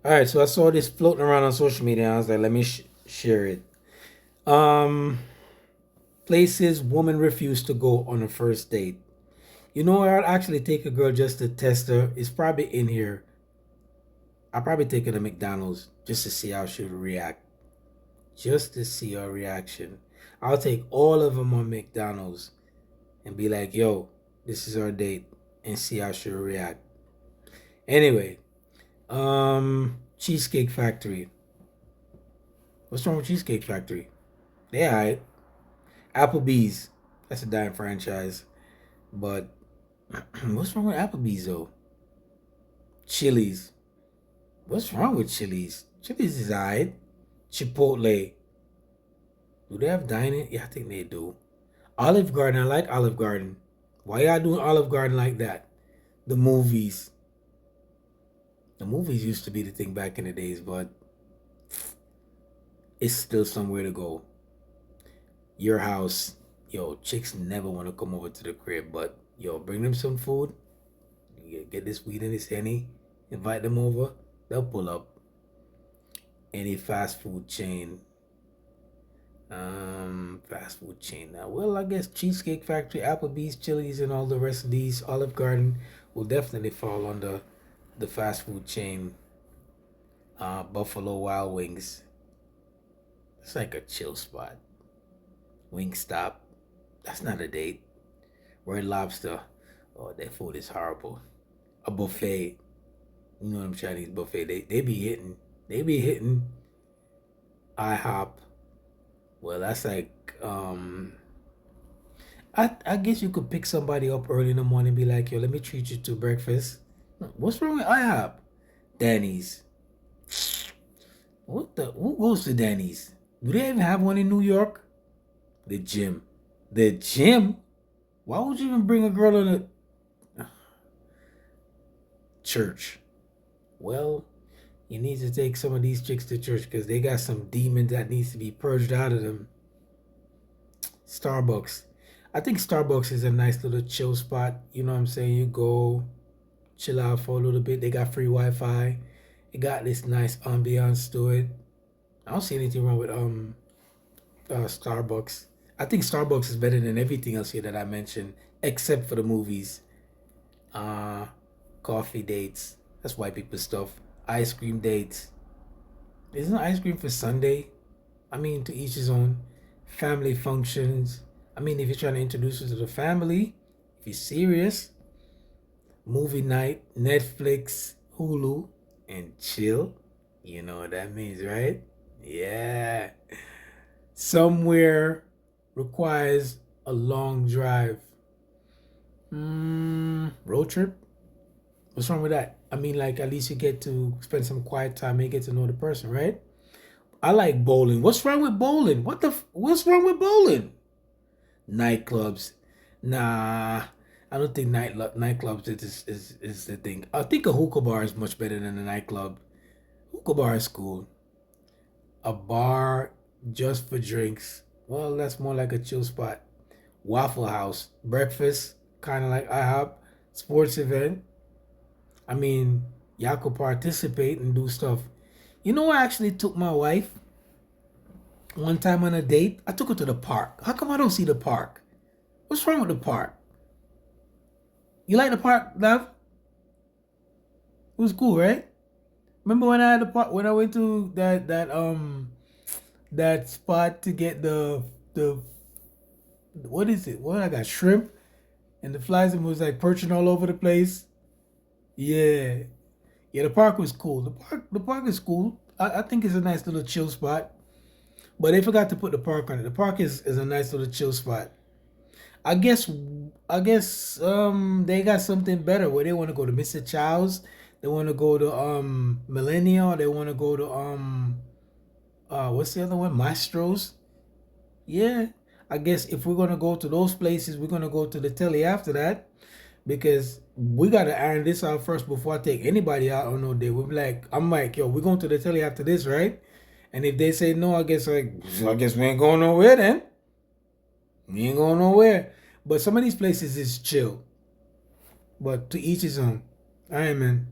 All right, so I saw this floating around on social media. And I was like, let me share it. Um, Places women refuse to go on a first date. You know where I'd actually take a girl just to test her? It's probably in here. I'll probably take her to McDonald's just to see how she would react. Just to see her reaction. I'll take all of them on McDonald's and be like, yo, this is our date, and see how she'll react. Anyway, Cheesecake Factory. What's wrong with Cheesecake Factory? They alright. Applebee's. That's a dying franchise. But what's wrong with Applebee's though? Chili's. What's wrong with Chili's? Chili's is alright. Chipotle. Do they have dining? Yeah, I think they do. Olive Garden. I like Olive Garden. Why y'all doing Olive Garden like that? The movies. The movies used to be the thing back in the days, but it's still somewhere to go. Your house. Yo, chicks never want to come over to the crib, but yo, bring them some food. Get this weed and this henny. Invite them over. They'll pull up. Any fast food chain. Fast food chain now. Well, I guess Cheesecake Factory, Applebee's, Chili's, and all the rest of these, Olive Garden, will definitely fall under the fast food chain. Buffalo Wild Wings. It's like a chill spot. Wingstop. That's not a date. Red Lobster. Oh, that food is horrible. A buffet. You know them Chinese buffet. They be hitting. They be hitting. IHOP. Well, that's like I guess you could pick somebody up early in the morning and be like, yo, let me treat you to breakfast. What's wrong with IHOP? Danny's. What the who goes to Danny's? Do they even have one in New York? The gym. The gym? Why would you even bring a girl in a church? Well, you need to take some of these chicks to church because they got some demons that needs to be purged out of them. Starbucks. I think Starbucks is a nice little chill spot. You know what I'm saying? You go chill out for a little bit. They got free Wi-Fi. It got this nice ambiance to it. I don't see anything wrong with Starbucks. I think Starbucks is better than everything else here that I mentioned, except for the movies. Uh, Coffee dates. That's white people stuff. Ice cream dates. Isn't ice cream for Sunday? I mean, to each his own. Family functions. I mean, if you're trying to introduce us to the family, if you're serious, movie night, Netflix, Hulu, and chill. You know what that means, right? Yeah. Somewhere requires a long drive. Road trip? What's wrong with that? I mean, like, at least you get to spend some quiet time and get to know the person, right? I like bowling. What's wrong with bowling? What's wrong with bowling? Nightclubs. Nah, I don't think nightclubs is the thing. I think a hookah bar is much better than a nightclub. Hookah bar is cool. A bar just for drinks. Well, that's more like a chill spot. Waffle House. Breakfast, kind of like IHOP. Sports event. I mean, y'all could participate and do stuff. You know, I actually took my wife one time on a date. I took her to the park. How come I don't see the park? What's wrong with the park? You like the park, love? It was cool, right? Remember when I had the park when I went to that spot to get the what is it? What I got shrimp and the flies and was like perching all over the place. Yeah, yeah. The park was cool. The park is cool. I think it's a nice little chill spot. But they forgot to put the park on it. The park is a nice little chill spot. I guess they got something better where they want to go to Mr. Chow's, they want to go to Millennial, they want to go to what's the other one? Maestro's. Yeah. I guess if we're gonna go to those places, we're gonna go to the telly after that because we gotta iron this out first before I take anybody out on no date. We're like, I'm like, yo, we're going to the telly after this, right? And if they say no, I guess we ain't going nowhere then. We ain't going nowhere. But some of these places is chill. But to each his own. All right, man.